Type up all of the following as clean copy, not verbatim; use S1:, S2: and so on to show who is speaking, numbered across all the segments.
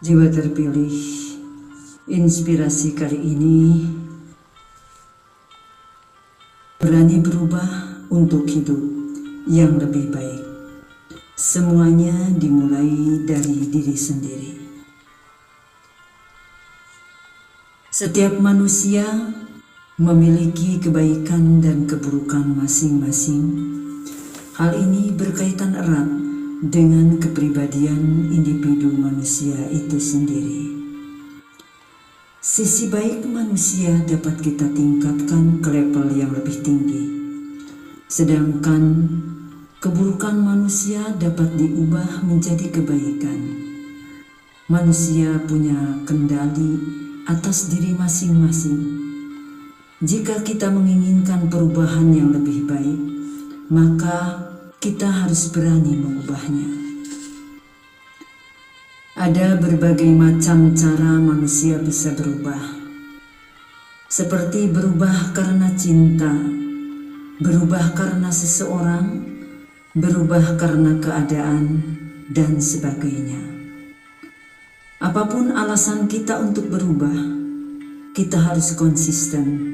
S1: Jiwa terpilih, inspirasi kali ini berani berubah untuk hidup yang lebih baik. Semuanya dimulai dari diri sendiri. Setiap manusia memiliki kebaikan dan keburukan masing-masing. Hal ini berkaitan erat dengan kepribadian individu manusia itu sendiri. Sisi baik manusia dapat kita tingkatkan ke level yang lebih tinggi, sedangkan keburukan manusia dapat diubah menjadi kebaikan. Manusia punya kendali atas diri masing-masing. Jika kita menginginkan perubahan yang lebih baik, maka kita harus berani mengubahnya. Ada berbagai macam cara manusia bisa berubah, seperti berubah karena cinta, berubah karena seseorang, berubah karena keadaan, dan sebagainya. Apapun alasan kita untuk berubah, kita harus konsisten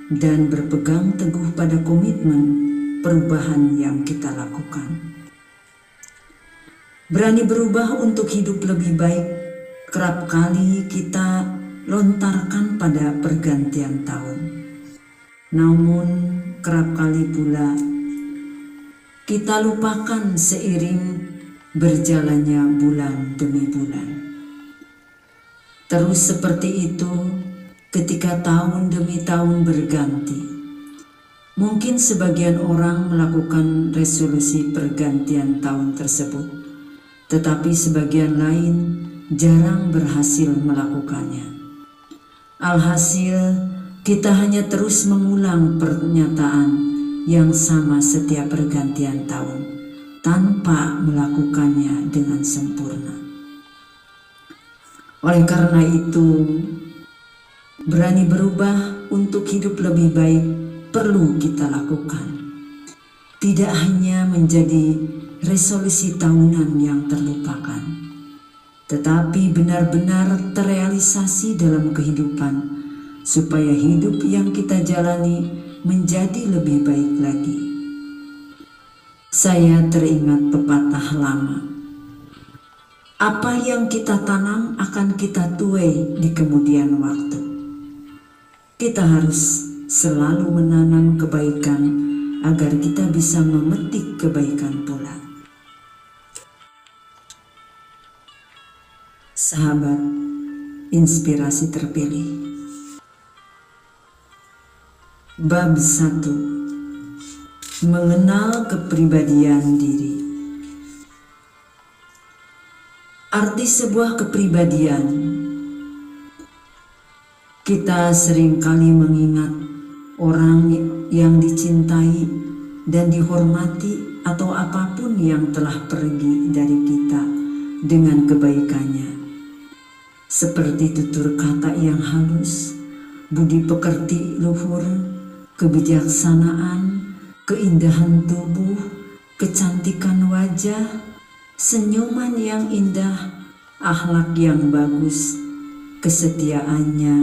S1: dan berpegang teguh pada komitmen perubahan yang kita lakukan. Berani berubah untuk hidup lebih baik kerap kali kita lontarkan pada pergantian tahun. Namun kerap kali pula kita lupakan seiring berjalannya bulan demi bulan. Terus seperti itu ketika tahun demi tahun berganti. Mungkin sebagian orang melakukan resolusi pergantian tahun tersebut, tetapi sebagian lain jarang berhasil melakukannya. Alhasil, kita hanya terus mengulang pernyataan yang sama setiap pergantian tahun, tanpa melakukannya dengan sempurna. Oleh karena itu, berani berubah untuk hidup lebih baik perlu kita lakukan. Tidak hanya menjadi resolusi tahunan yang terlupakan, tetapi benar-benar terrealisasi dalam kehidupan, supaya hidup yang kita jalani menjadi lebih baik lagi. Saya teringat pepatah lama, apa yang kita tanam akan kita tuai di kemudian waktu. Kita harus selalu menanam kebaikan agar kita bisa memetik kebaikan pula. Sahabat inspirasi terpilih. Bab 1. Mengenal kepribadian diri. Arti sebuah kepribadian. Kita seringkali mengingat orang yang dicintai dan dihormati atau apapun yang telah pergi dari kita dengan kebaikannya, seperti tutur kata yang halus, budi pekerti luhur, kebijaksanaan, keindahan tubuh, kecantikan wajah, senyuman yang indah, akhlak yang bagus, kesetiaannya,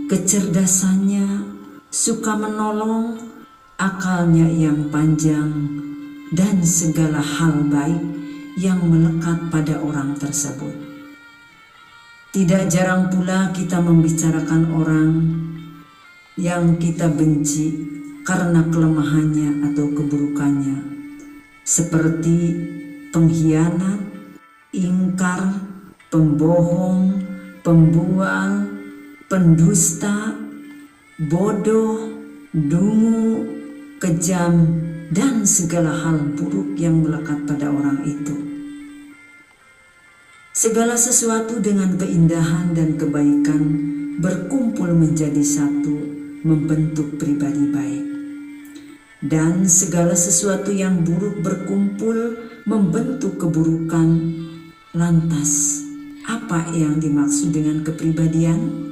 S1: kecerdasannya, suka menolong, akalnya yang panjang, dan segala hal baik yang melekat pada orang tersebut. Tidak jarang pula kita membicarakan orang yang kita benci karena kelemahannya atau keburukannya, seperti pengkhianat, ingkar, pembohong, pembual, pendusta, bodoh, dungu, kejam, dan segala hal buruk yang melekat pada orang itu. Segala sesuatu dengan keindahan dan kebaikan berkumpul menjadi satu, membentuk pribadi baik. Dan segala sesuatu yang buruk berkumpul membentuk keburukan. Lantas, apa yang dimaksud dengan kepribadian?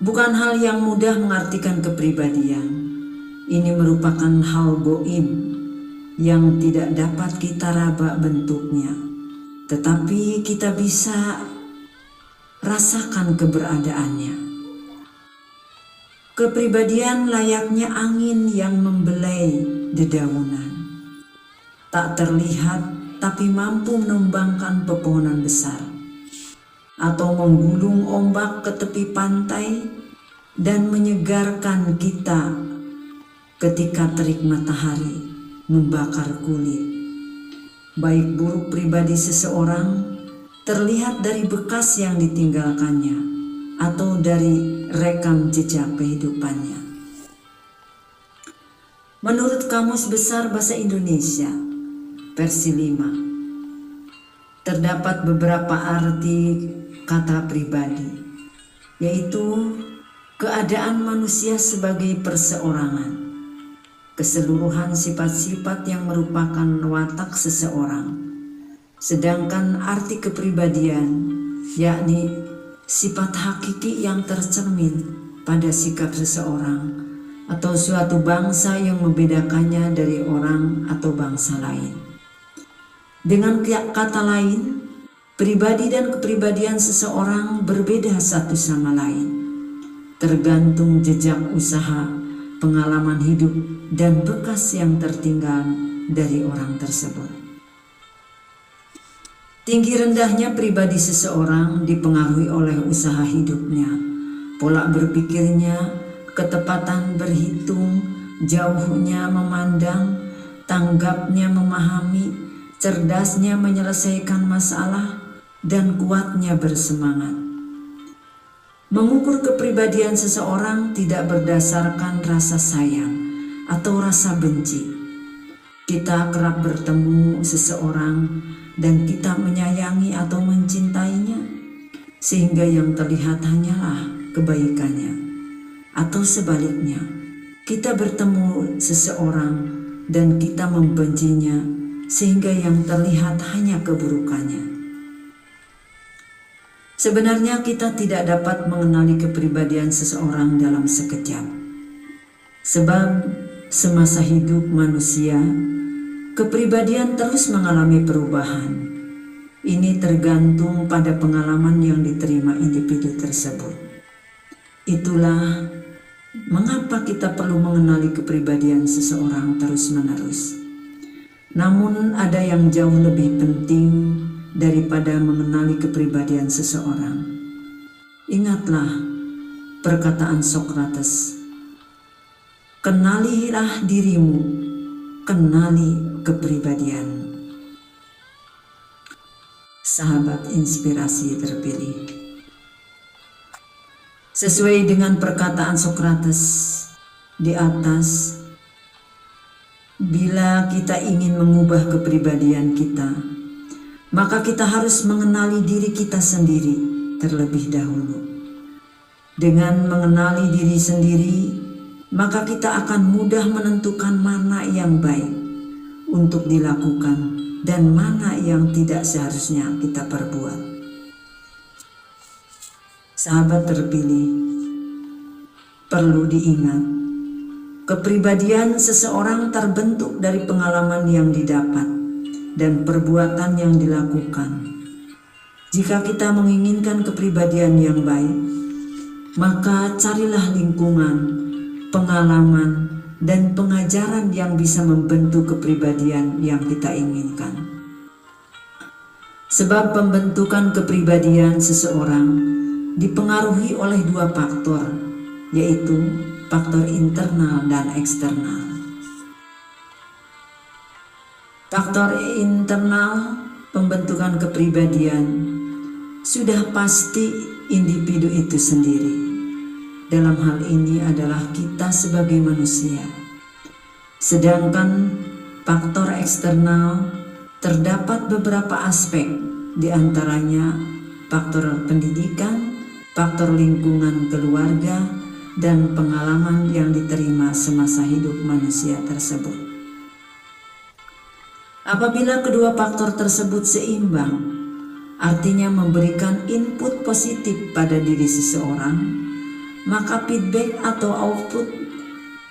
S1: Bukan hal yang mudah mengartikan kepribadian. Ini merupakan hal goib yang tidak dapat kita raba bentuknya, tetapi kita bisa rasakan keberadaannya. Kepribadian layaknya angin yang membelai dedaunan. Tak terlihat tapi mampu menumbangkan pepohonan besar, atau menggulung ombak ke tepi pantai dan menyegarkan kita ketika terik matahari membakar kulit. Baik buruk pribadi seseorang terlihat dari bekas yang ditinggalkannya atau dari rekam jejak kehidupannya. Menurut Kamus Besar Bahasa Indonesia versi 5, terdapat beberapa arti kata pribadi, yaitu keadaan manusia sebagai perseorangan, keseluruhan sifat-sifat yang merupakan watak seseorang. Sedangkan arti kepribadian yakni sifat hakiki yang tercermin pada sikap seseorang atau suatu bangsa yang membedakannya dari orang atau bangsa lain. Dengan kata lain, pribadi dan kepribadian seseorang berbeda satu sama lain, tergantung jejak usaha, pengalaman hidup, dan bekas yang tertinggal dari orang tersebut. Tinggi rendahnya pribadi seseorang dipengaruhi oleh usaha hidupnya, pola berpikirnya, ketepatan berhitung, jauhnya memandang, tanggapnya memahami, cerdasnya menyelesaikan masalah, dan kuatnya bersemangat. Mengukur kepribadian seseorang tidak berdasarkan rasa sayang atau rasa benci. Kita kerap bertemu seseorang dan kita menyayangi atau mencintainya, sehingga yang terlihat hanyalah kebaikannya. Atau sebaliknya, kita bertemu seseorang dan kita membencinya, sehingga yang terlihat hanya keburukannya. Sebenarnya kita tidak dapat mengenali kepribadian seseorang dalam sekejap. Sebab semasa hidup manusia, kepribadian terus mengalami perubahan. Ini tergantung pada pengalaman yang diterima individu tersebut. Itulah mengapa kita perlu mengenali kepribadian seseorang terus-menerus. Namun ada yang jauh lebih penting daripada mengenali kepribadian seseorang. Ingatlah perkataan Sokrates, kenalilah dirimu, kenali kepribadian. Sahabat inspirasi terpilih, sesuai dengan perkataan Sokrates di atas, bila kita ingin mengubah kepribadian kita, maka kita harus mengenali diri kita sendiri terlebih dahulu. Dengan mengenali diri sendiri, maka kita akan mudah menentukan mana yang baik untuk dilakukan dan mana yang tidak seharusnya kita perbuat. Sahabat terpilih, perlu diingat, kepribadian seseorang terbentuk dari pengalaman yang didapat dan perbuatan yang dilakukan. Jika kita menginginkan kepribadian yang baik, maka carilah lingkungan, pengalaman, dan pengajaran yang bisa membentuk kepribadian yang kita inginkan. Sebab pembentukan kepribadian seseorang dipengaruhi oleh dua faktor, yaitu faktor internal dan eksternal. Faktor internal pembentukan kepribadian sudah pasti individu itu sendiri. Dalam hal ini adalah kita sebagai manusia. Sedangkan faktor eksternal terdapat beberapa aspek, diantaranya faktor pendidikan, faktor lingkungan keluarga, dan pengalaman yang diterima semasa hidup manusia tersebut. Apabila kedua faktor tersebut seimbang, artinya memberikan input positif pada diri seseorang, maka feedback atau output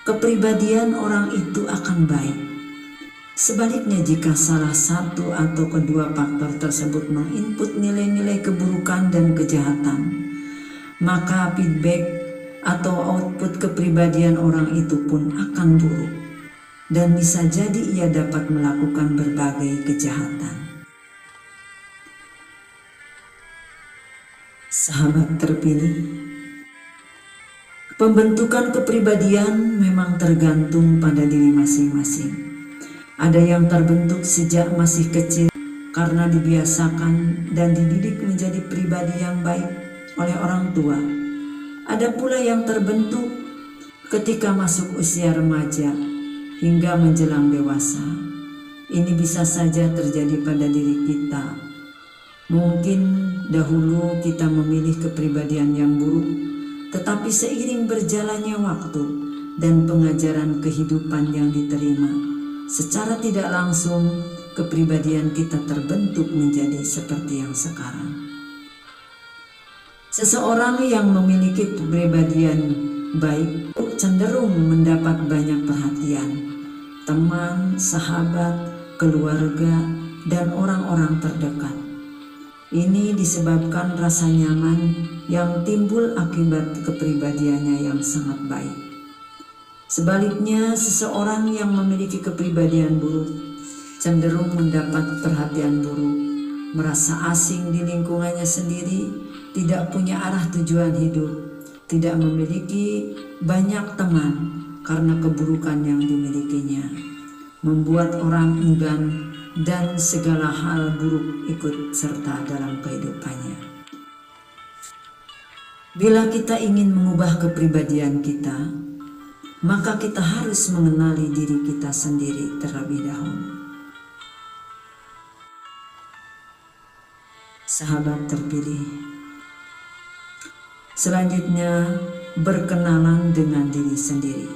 S1: kepribadian orang itu akan baik. Sebaliknya, jika salah satu atau kedua faktor tersebut menginput nilai-nilai keburukan dan kejahatan, maka feedback atau output kepribadian orang itu pun akan buruk, dan bisa jadi ia dapat melakukan berbagai kejahatan. Sahabat terpilih, pembentukan kepribadian memang tergantung pada diri masing-masing. Ada yang terbentuk sejak masih kecil karena dibiasakan dan dididik menjadi pribadi yang baik oleh orang tua. Ada pula yang terbentuk ketika masuk usia remaja hingga menjelang dewasa. Ini bisa saja terjadi pada diri kita. Mungkin dahulu kita memilih kepribadian yang buruk, tetapi seiring berjalannya waktu dan pengajaran kehidupan yang diterima, secara tidak langsung kepribadian kita terbentuk menjadi seperti yang sekarang. Seseorang yang memiliki kepribadian baik cenderung mendapat banyak perhatian teman, sahabat, keluarga, dan orang-orang terdekat. Ini disebabkan rasa nyaman yang timbul akibat kepribadiannya yang sangat baik. Sebaliknya, seseorang yang memiliki kepribadian buruk cenderung mendapat perhatian buruk, merasa asing di lingkungannya sendiri, tidak punya arah tujuan hidup, tidak memiliki banyak teman karena keburukan yang dimilikinya, membuat orang enggan dan segala hal buruk ikut serta dalam kehidupannya. Bila kita ingin mengubah kepribadian kita, maka kita harus mengenali diri kita sendiri terlebih dahulu. Sahabat terpilih, selanjutnya berkenalan dengan diri sendiri.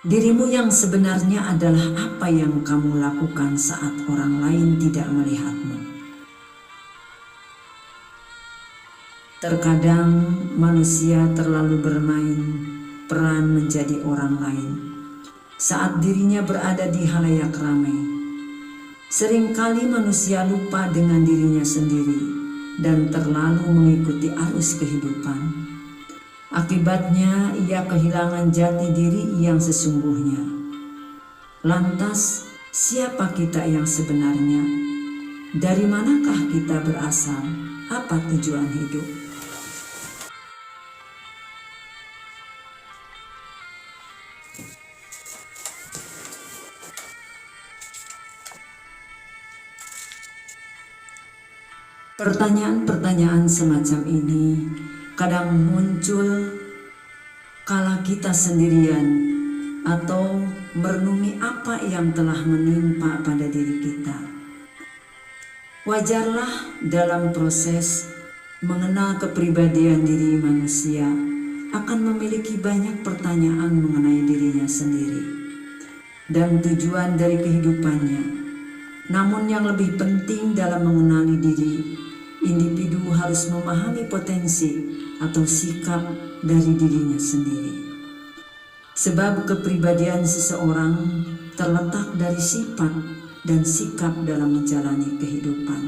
S1: Dirimu yang sebenarnya adalah apa yang kamu lakukan saat orang lain tidak melihatmu. Terkadang manusia terlalu bermain peran menjadi orang lain saat dirinya berada di halayak ramai. Seringkali manusia lupa dengan dirinya sendiri dan terlalu mengikuti arus kehidupan. Akibatnya ia kehilangan jati diri yang sesungguhnya. Lantas, siapa kita yang sebenarnya? Dari manakah kita berasal? Apa tujuan hidup? Pertanyaan-pertanyaan semacam ini kadang muncul kala kita sendirian atau merenungi apa yang telah menimpa pada diri kita. Wajarlah dalam proses mengenal kepribadian diri manusia akan memiliki banyak pertanyaan mengenai dirinya sendiri dan tujuan dari kehidupannya. Namun yang lebih penting dalam mengenali diri, individu harus memahami potensi atau sikap dari dirinya sendiri. Sebab kepribadian seseorang terletak dari sifat dan sikap dalam menjalani kehidupan.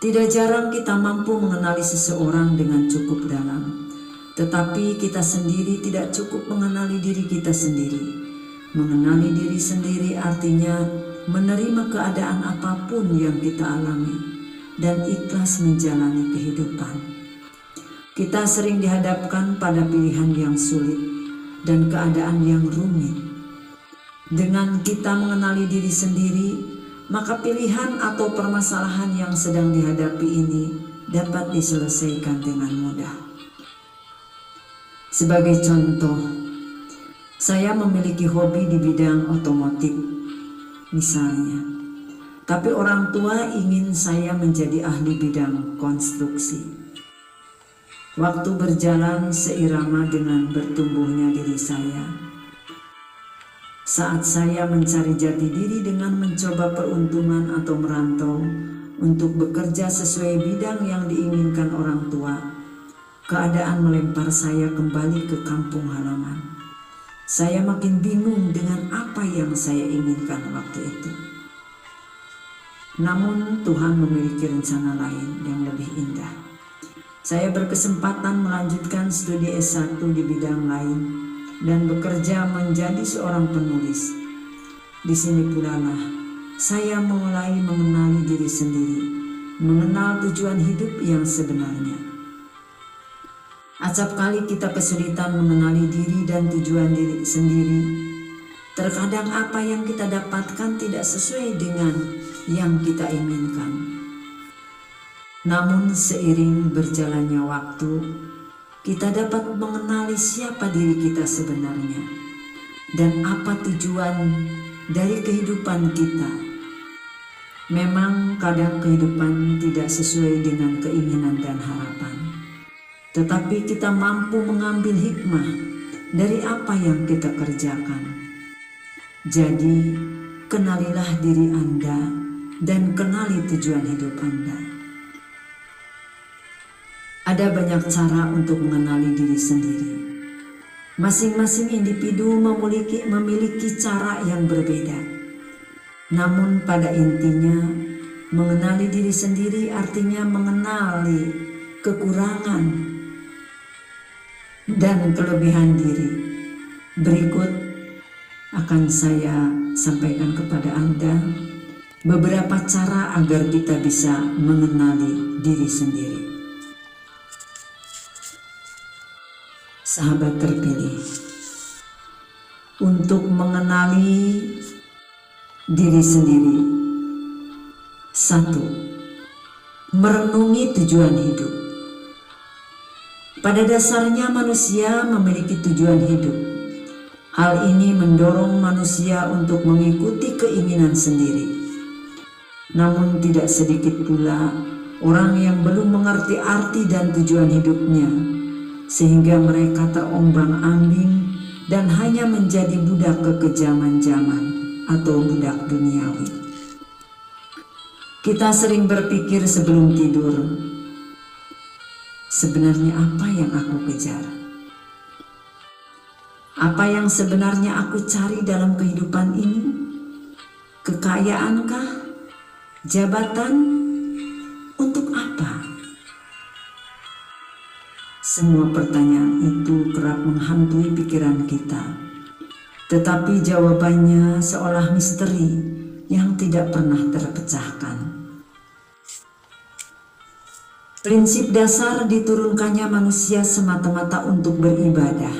S1: Tidak jarang kita mampu mengenali seseorang dengan cukup dalam, tetapi kita sendiri tidak cukup mengenali diri kita sendiri. Mengenali diri sendiri artinya menerima keadaan apapun yang kita alami dan ikhlas menjalani kehidupan. Kita sering dihadapkan pada pilihan yang sulit dan keadaan yang rumit. Dengan kita mengenali diri sendiri, maka pilihan atau permasalahan yang sedang dihadapi ini dapat diselesaikan dengan mudah. Sebagai contoh, saya memiliki hobi di bidang otomotif, misalnya. Tapi orang tua ingin saya menjadi ahli bidang konstruksi. Waktu berjalan seirama dengan bertumbuhnya diri saya. Saat saya mencari jati diri dengan mencoba peruntungan atau merantau untuk bekerja sesuai bidang yang diinginkan orang tua, keadaan melempar saya kembali ke kampung halaman. Saya makin bingung dengan apa yang saya inginkan waktu itu. Namun Tuhan memiliki rencana lain yang lebih indah. Saya berkesempatan melanjutkan studi S1 di bidang lain dan bekerja menjadi seorang penulis. Di sini pula lah saya mulai mengenali diri sendiri, mengenal tujuan hidup yang sebenarnya. Acap kali kita kesulitan mengenali diri dan tujuan diri sendiri. Terkadang apa yang kita dapatkan tidak sesuai dengan yang kita inginkan. Namun seiring berjalannya waktu, kita dapat mengenali siapa diri kita sebenarnya dan apa tujuan dari kehidupan kita. Memang kadang kehidupan tidak sesuai dengan keinginan dan harapan. Tetapi kita mampu mengambil hikmah dari apa yang kita kerjakan. Jadi, kenalilah diri Anda dan kenali tujuan hidup Anda. Ada banyak cara untuk mengenali diri sendiri. Masing-masing individu memiliki cara yang berbeda. Namun pada intinya, mengenali diri sendiri artinya mengenali kekurangan dan kelebihan diri. Berikut akan saya sampaikan kepada Anda beberapa cara agar kita bisa mengenali diri sendiri. Sahabat terpilih, untuk mengenali diri sendiri, 1. Merenungi tujuan hidup. Pada dasarnya manusia memiliki tujuan hidup. Hal ini mendorong manusia untuk mengikuti keinginan sendiri. Namun tidak sedikit pula orang yang belum mengerti arti dan tujuan hidupnya, sehingga mereka terombang-ambing dan hanya menjadi budak kekejaman zaman atau budak duniawi. Kita sering berpikir sebelum tidur, sebenarnya apa yang aku kejar? Apa yang sebenarnya aku cari dalam kehidupan ini? Kekayaankah? Jabatan? Untuk apa? Semua pertanyaan itu kerap menghantui pikiran kita, tetapi jawabannya seolah misteri yang tidak pernah terpecahkan. Prinsip dasar diturunkannya manusia semata-mata untuk beribadah,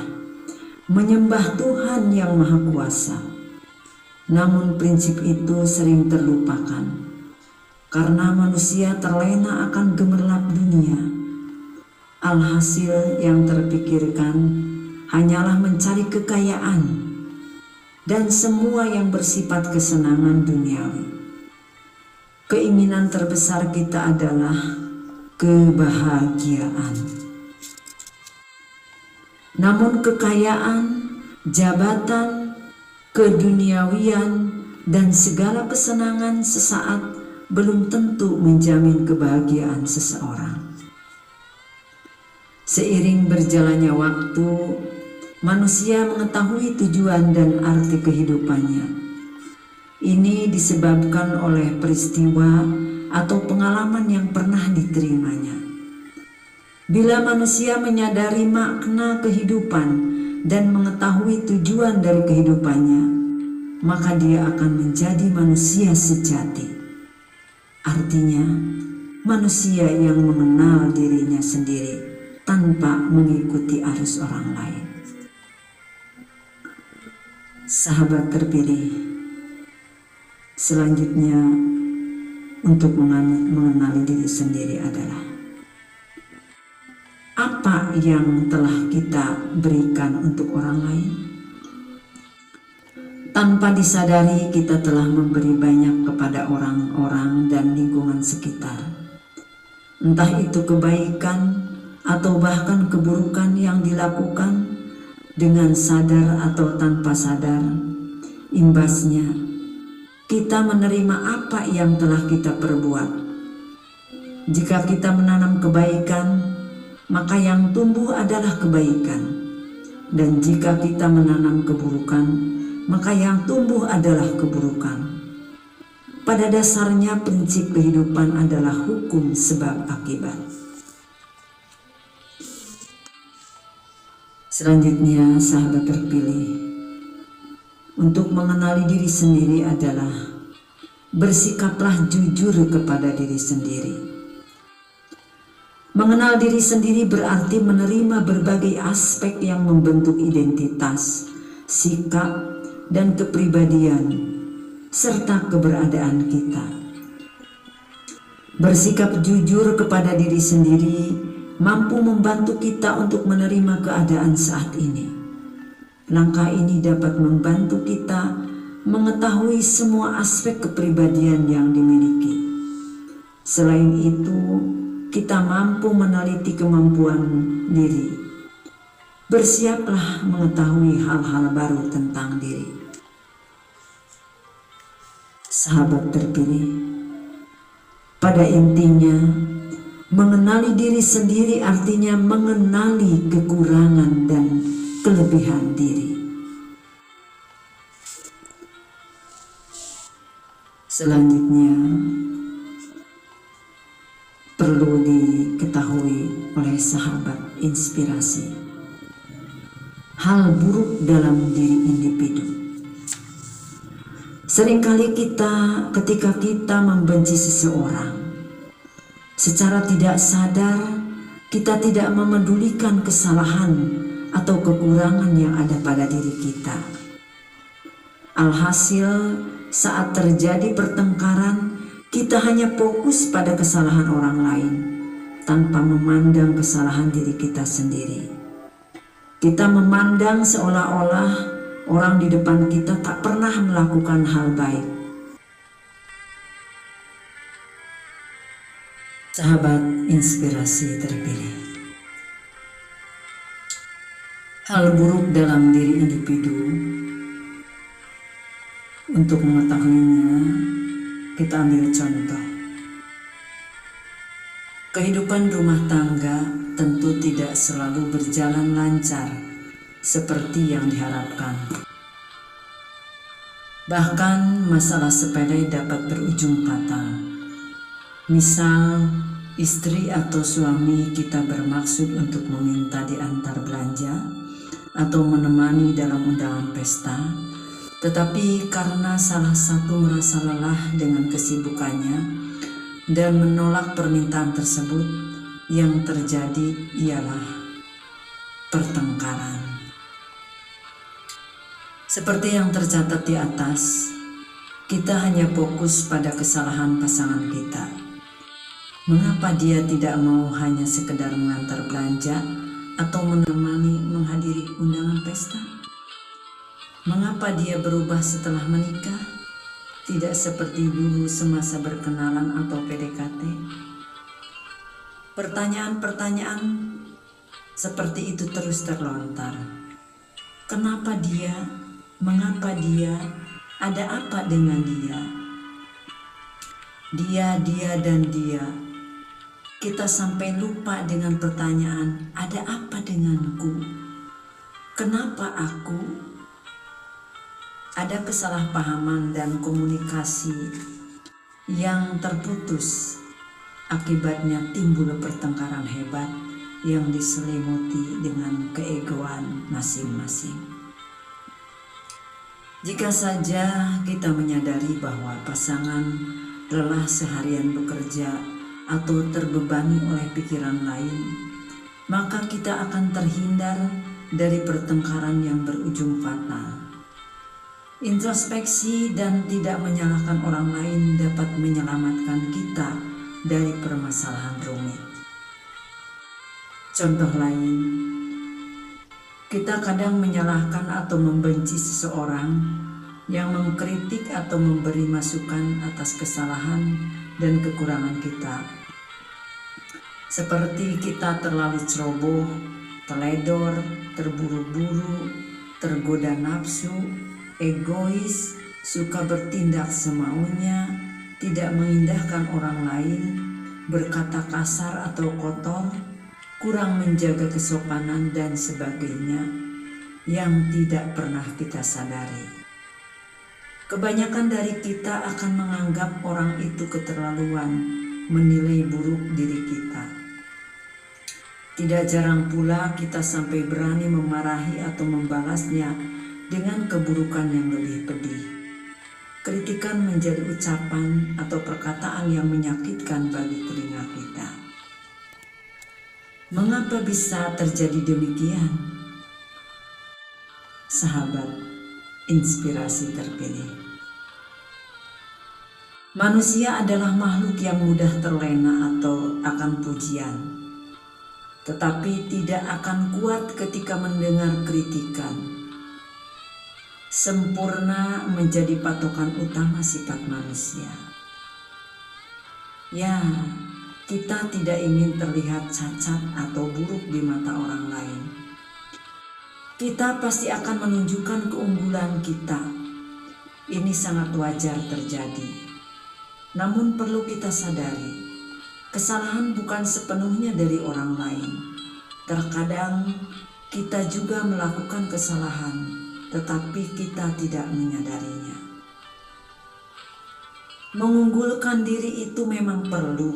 S1: menyembah Tuhan yang Maha Kuasa. Namun prinsip itu sering terlupakan, karena manusia terlena akan gemerlap dunia. Alhasil yang terpikirkan hanyalah mencari kekayaan dan semua yang bersifat kesenangan duniawi. Keinginan terbesar kita adalah kebahagiaan. Namun kekayaan, jabatan, keduniawian, dan segala kesenangan sesaat belum tentu menjamin kebahagiaan seseorang. Seiring berjalannya waktu, manusia mengetahui tujuan dan arti kehidupannya. Ini disebabkan oleh peristiwa atau pengalaman yang pernah diterimanya. Bila manusia menyadari makna kehidupan dan mengetahui tujuan dari kehidupannya, maka dia akan menjadi manusia sejati. Artinya, manusia yang mengenal dirinya sendiri tanpa mengikuti arus orang lain. Sahabat terpilih, selanjutnya untuk mengenali diri sendiri adalah apa yang telah kita berikan untuk orang lain. Tanpa disadari kita telah memberi banyak kepada orang-orang dan lingkungan sekitar. Entah itu kebaikan atau bahkan keburukan yang dilakukan dengan sadar atau tanpa sadar. Imbasnya kita menerima apa yang telah kita perbuat. Jika kita menanam kebaikan, maka yang tumbuh adalah kebaikan. Dan jika kita menanam keburukan, maka yang tumbuh adalah keburukan. Pada dasarnya prinsip kehidupan adalah hukum sebab akibat. Selanjutnya, sahabat terpilih, untuk mengenali diri sendiri adalah bersikaplah jujur kepada diri sendiri. Mengenal diri sendiri berarti menerima berbagai aspek yang membentuk identitas, sikap, dan kepribadian, serta keberadaan kita. Bersikap jujur kepada diri sendiri mampu membantu kita untuk menerima keadaan saat ini. Langkah ini dapat membantu kita mengetahui semua aspek kepribadian yang dimiliki. Selain itu, kita mampu meneliti kemampuan diri. Bersiaplah mengetahui hal-hal baru tentang diri. Sahabat terpilih, pada intinya, mengenali diri sendiri artinya mengenali kekurangan dan kelebihan diri. Selanjutnya, perlu diketahui oleh sahabat inspirasi hal buruk dalam diri individu. Seringkali ketika kita membenci seseorang, secara tidak sadar kita tidak memedulikan kesalahan atau kekurangan yang ada pada diri kita. Alhasil, saat terjadi pertengkaran, kita hanya fokus pada kesalahan orang lain tanpa memandang kesalahan diri kita sendiri. Kita memandang seolah-olah orang di depan kita tak pernah melakukan hal baik. Sahabat inspirasi terpilih, hal buruk dalam diri individu, untuk mengetahuinya kita ambil contoh. Kehidupan rumah tangga tentu tidak selalu berjalan lancar seperti yang diharapkan. Bahkan masalah sepele dapat berujung fatal. Misal, istri atau suami kita bermaksud untuk meminta diantar belanja atau menemani dalam undangan pesta, tetapi karena salah satu merasa lelah dengan kesibukannya dan menolak permintaan tersebut, yang terjadi ialah pertengkaran. Seperti yang tercatat di atas, kita hanya fokus pada kesalahan pasangan kita. Mengapa dia tidak mau hanya sekedar mengantar belanja atau menemani menghadiri undangan pesta? Mengapa dia berubah setelah menikah? Tidak seperti dulu semasa berkenalan atau PDKT. Pertanyaan-pertanyaan seperti itu terus terlontar. Kenapa dia? Mengapa dia? Ada apa dengan dia? Dia, dan dia. Kita sampai lupa dengan pertanyaan, ada apa denganku? Kenapa aku? Ada kesalahpahaman dan komunikasi yang terputus. Akibatnya timbul pertengkaran hebat yang diselimuti dengan keegoan masing-masing. Jika saja kita menyadari bahwa pasangan lelah seharian bekerja atau terbebani oleh pikiran lain, maka kita akan terhindar dari pertengkaran yang berujung fatal. Introspeksi dan tidak menyalahkan orang lain dapat menyelamatkan kita dari permasalahan rumit. Contoh lain, kita kadang menyalahkan atau membenci seseorang yang mengkritik atau memberi masukan atas kesalahan dan kekurangan kita. Seperti kita terlalu ceroboh, teledor, terburu-buru, tergoda nafsu, egois, suka bertindak semaunya, tidak mengindahkan orang lain, berkata kasar atau kotor, kurang menjaga kesopanan dan sebagainya. yang tidak pernah kita sadari. Kebanyakan dari kita akan menganggap orang itu keterlaluan, menilai buruk diri kita. Tidak jarang pula kita sampai berani memarahi atau membalasnya dengan keburukan yang lebih pedih. Kritikan menjadi ucapan atau perkataan yang menyakitkan bagi telinga kita. Mengapa bisa terjadi demikian? Sahabat inspirasi terpilih. Manusia adalah makhluk yang mudah terlena atau akan pujian, tetapi tidak akan kuat ketika mendengar kritikan. Sempurna menjadi patokan utama sifat manusia. Ya, kita tidak ingin terlihat cacat atau buruk di mata orang lain. Kita pasti akan menunjukkan keunggulan kita. Ini sangat wajar terjadi. Namun perlu kita sadari, kesalahan bukan sepenuhnya dari orang lain. Terkadang kita juga melakukan kesalahan, tetapi kita tidak menyadarinya. Mengunggulkan diri itu memang perlu,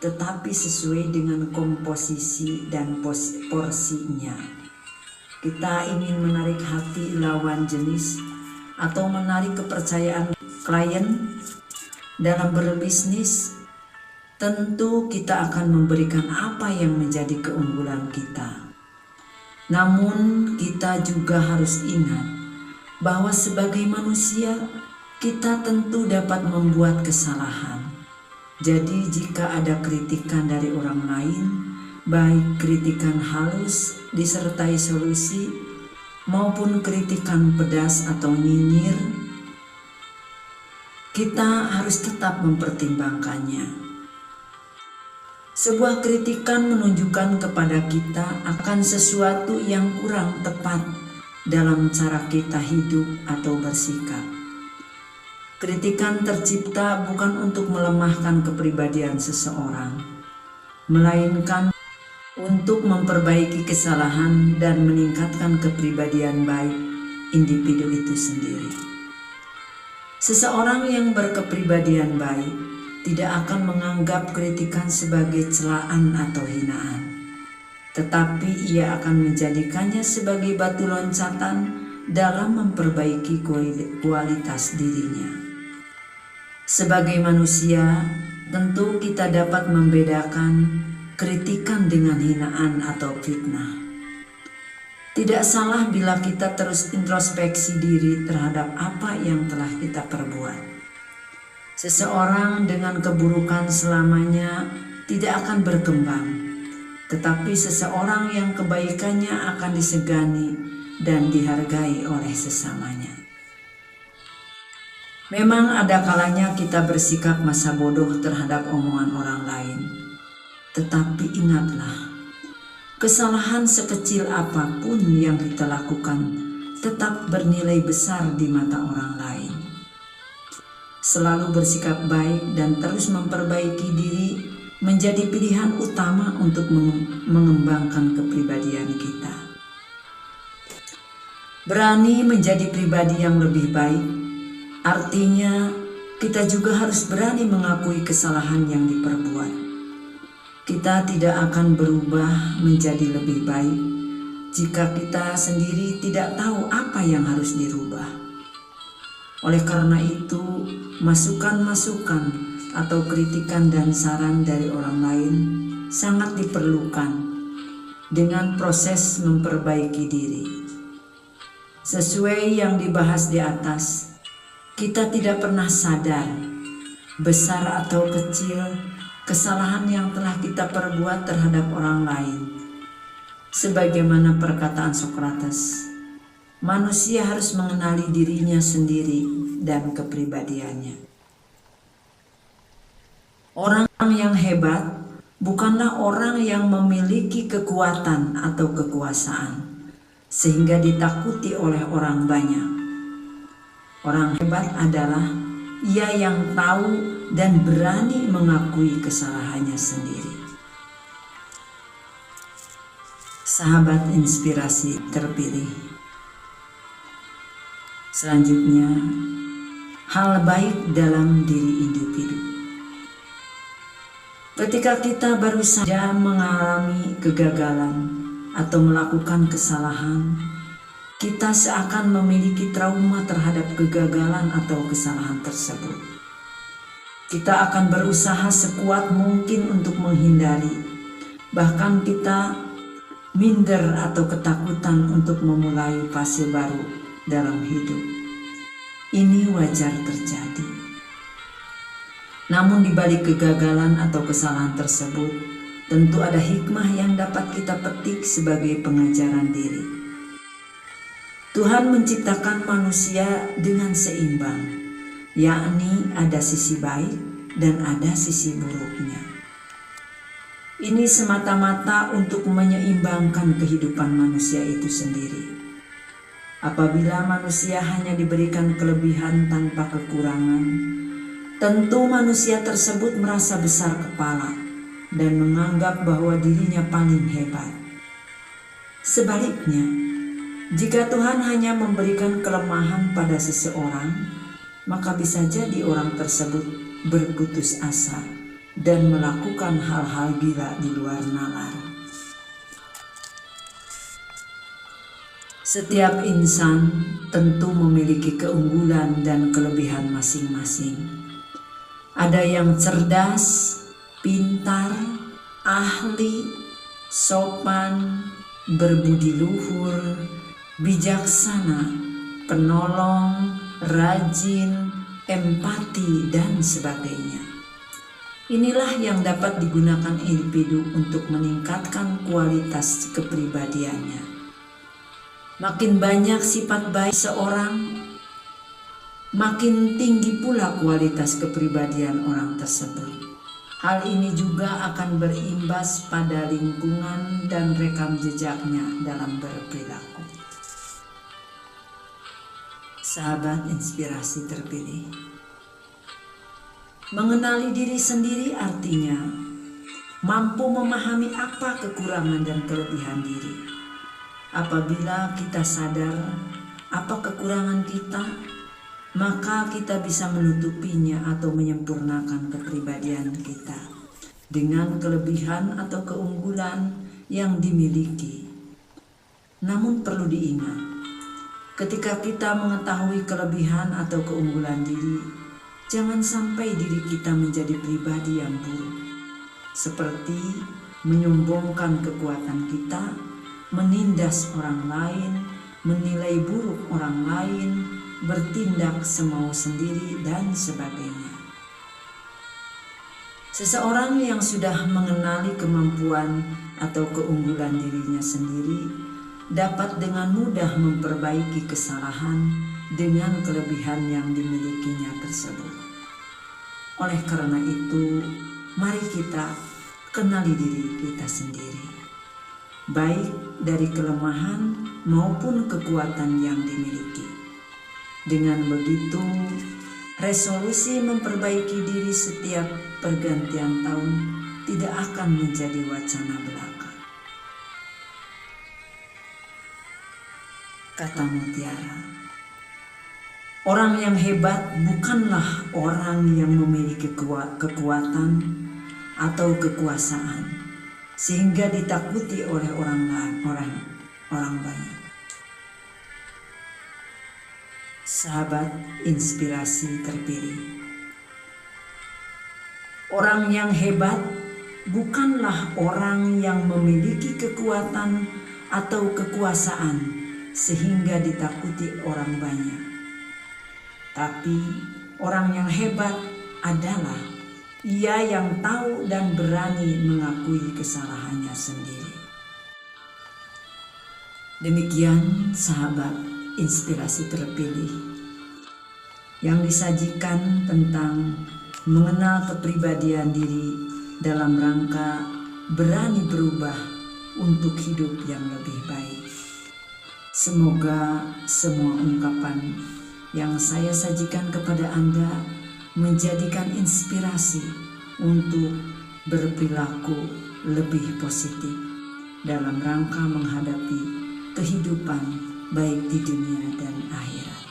S1: tetapi sesuai dengan komposisi dan porsinya. Kita ingin menarik hati lawan jenis atau menarik kepercayaan klien dalam berbisnis, tentu kita akan memberikan apa yang menjadi keunggulan kita. Namun kita juga harus ingat bahwa sebagai manusia kita tentu dapat membuat kesalahan. Jadi jika ada kritikan dari orang lain, baik kritikan halus disertai solusi maupun kritikan pedas atau nyinyir, kita harus tetap mempertimbangkannya. Sebuah kritikan menunjukkan kepada kita akan sesuatu yang kurang tepat dalam cara kita hidup atau bersikap. Kritikan tercipta bukan untuk melemahkan kepribadian seseorang, melainkan untuk memperbaiki kesalahan dan meningkatkan kepribadian baik individu itu sendiri. Seseorang yang berkepribadian baik tidak akan menganggap kritikan sebagai celaan atau hinaan, tetapi ia akan menjadikannya sebagai batu loncatan dalam memperbaiki kualitas dirinya. Sebagai manusia, tentu kita dapat membedakan kritikan dengan hinaan atau fitnah. Tidak salah bila kita terus introspeksi diri terhadap apa yang telah kita perbuat. Seseorang dengan keburukan selamanya tidak akan berkembang, tetapi seseorang yang kebaikannya akan disegani dan dihargai oleh sesamanya. Memang ada kalanya kita bersikap masa bodoh terhadap omongan orang lain, tetapi ingatlah, kesalahan sekecil apapun yang kita lakukan tetap bernilai besar di mata orang lain. Selalu bersikap baik dan terus memperbaiki diri menjadi pilihan utama untuk mengembangkan kepribadian kita. Berani menjadi pribadi yang lebih baik, artinya kita juga harus berani mengakui kesalahan yang diperbuat. Kita tidak akan berubah menjadi lebih baik jika kita sendiri tidak tahu apa yang harus dirubah. Oleh karena itu, masukan-masukan atau kritikan dan saran dari orang lain sangat diperlukan dengan proses memperbaiki diri. Sesuai yang dibahas di atas, kita tidak pernah sadar, besar atau kecil, kesalahan yang telah kita perbuat terhadap orang lain. Sebagaimana perkataan Sokrates, manusia harus mengenali dirinya sendiri dan kepribadiannya. Orang yang hebat bukanlah orang yang memiliki kekuatan atau kekuasaan sehingga ditakuti oleh orang banyak. Orang hebat adalah ia yang tahu dan berani mengakui kesalahannya sendiri. Sahabat inspirasi terpilih, Selanjutnya, hal baik dalam diri individu. Ketika kita baru saja mengalami kegagalan atau melakukan kesalahan, kita seakan memiliki trauma terhadap kegagalan atau kesalahan tersebut. Kita akan berusaha sekuat mungkin untuk menghindari, bahkan kita minder atau ketakutan untuk memulai fase baru dalam hidup. Ini wajar terjadi. Namun di balik kegagalan atau kesalahan tersebut, tentu ada hikmah yang dapat kita petik sebagai pengajaran diri. Tuhan menciptakan manusia dengan seimbang, yakni ada sisi baik dan ada sisi buruknya. Ini semata-mata untuk menyeimbangkan kehidupan manusia itu sendiri. Apabila manusia hanya diberikan kelebihan tanpa kekurangan, tentu manusia tersebut merasa besar kepala dan menganggap bahwa dirinya paling hebat. Sebaliknya, jika Tuhan hanya memberikan kelemahan pada seseorang, maka bisa jadi orang tersebut berputus asa dan melakukan hal-hal gila di luar nalar. Setiap insan tentu memiliki keunggulan dan kelebihan masing-masing. Ada yang cerdas, pintar, ahli, sopan, berbudi luhur, bijaksana, penolong, rajin, empati, dan sebagainya. Inilah yang dapat digunakan individu untuk meningkatkan kualitas kepribadiannya. Makin banyak sifat baik seorang, makin tinggi pula kualitas kepribadian orang tersebut. Hal ini juga akan berimbas pada lingkungan dan rekam jejaknya dalam berperilaku. Sahabat inspirasi terpilih, mengenali diri sendiri artinya mampu memahami apa kekurangan dan kelebihan diri. Apabila kita sadar apa kekurangan kita, maka kita bisa menutupinya atau menyempurnakan kepribadian kita dengan kelebihan atau keunggulan yang dimiliki. Namun perlu diingat, ketika kita mengetahui kelebihan atau keunggulan diri, jangan sampai diri kita menjadi pribadi yang buruk, seperti menyombongkan kekuatan kita, menindas orang lain, menilai buruk orang lain, bertindak semau sendiri, dan sebagainya. Seseorang yang sudah mengenali kemampuan atau keunggulan dirinya sendiri dapat dengan mudah memperbaiki kesalahan dengan kelebihan yang dimilikinya tersebut. Oleh karena itu, mari kita kenali diri kita sendiri, baik dari kelemahan maupun kekuatan yang dimiliki. Dengan begitu, resolusi memperbaiki diri setiap pergantian tahun tidak akan menjadi wacana belaka. Kata Mutiara, orang yang hebat bukanlah orang yang memiliki kekuatan atau kekuasaan sehingga ditakuti oleh orang banyak. Sahabat inspirasi terpilih, orang yang hebat bukanlah orang yang memiliki kekuatan atau kekuasaan sehingga ditakuti orang banyak. Tapi orang yang hebat adalah ia yang tahu dan berani mengakui kesalahannya sendiri. Demikian sahabat inspirasi terpilih yang disajikan tentang mengenal kepribadian diri dalam rangka berani berubah untuk hidup yang lebih baik. Semoga semua ungkapan yang saya sajikan kepada Anda menjadikan inspirasi untuk berperilaku lebih positif dalam rangka menghadapi kehidupan baik di dunia dan akhirat.